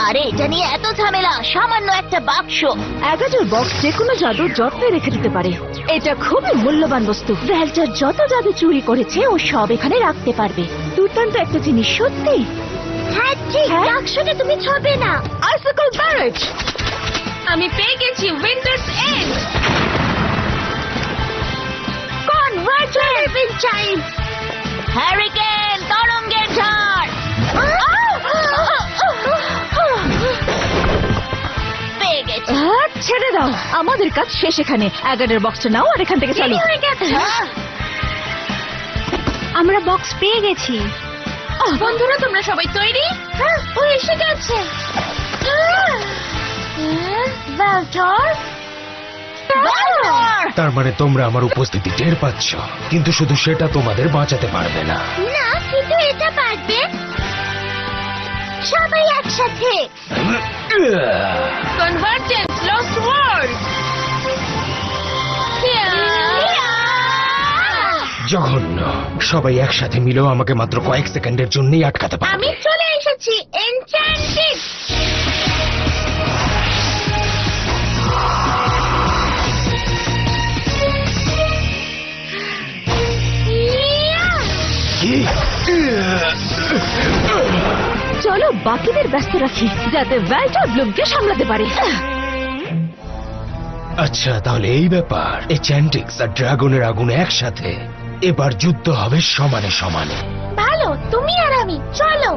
আরে এটা নিয়ে এত ঝামেলা, সামান্য একটা বাক্স। অ্যাগাজের বক্স যে কোনো জাদুর যত্নে রেখে দিতে পারে। এটা খুবই মূল্যবান বস্তু। ভ্যালচার যত জাদু চুরি করেছে ও সব এখানে রাখতে পারবে। দুর্দান্ত একটা জিনিস সত্যি। হ্যাঁ ঠিক, বাক্সটা তুমি ছবে না। আইসিকল ব্যারেজ। আমি পেয়ে গেছি উইন্টারস এন্ড। Convergent child. হ্যারিকেন, তরঙ্গের ঝড়। পেয়ে গেছি। ছেড়ে দাও, আমাদের কাজ শেষ এখানে। অ্যাগারের বক্সটা নাও আর এখান থেকে চলো। দেরি হয়ে গেছে। আমরা বক্স পেয়ে গেছি। বন্ধুরা তোমরা সবাই তৈরি? হ্যাঁ, ও এসে গেছে। ভ্যালটর, তার মানে তোমরা আমার উপস্থিতি টের পাচ্ছ, কিন্তু শুধু সেটা তোমাদের বাঁচাতে পারবে না। না কিন্তু এটা পারবে। সবাই একসাথে। Convergence lost world. জঘন্য। সবাই একসাথে মিলেও আমাকে মাত্র কয়েক সেকেন্ডের জন্যই আটকাতে আমি পারবে। চলে এসেছি। এনচ্যান্টেড। কি? চলো বাকিদের ব্যস্ত রাখি যাতে ভ্যালটার ব্লুমকে সামলাতে পারে। আচ্ছা তাহলে এই ব্যাপার। এই চ্যান্টিক্স আর ড্রাগনের আগুন একসাথে। এবার যুদ্ধ হবে সমানে সমানে। ভালো, তুমি আর আমি চলো।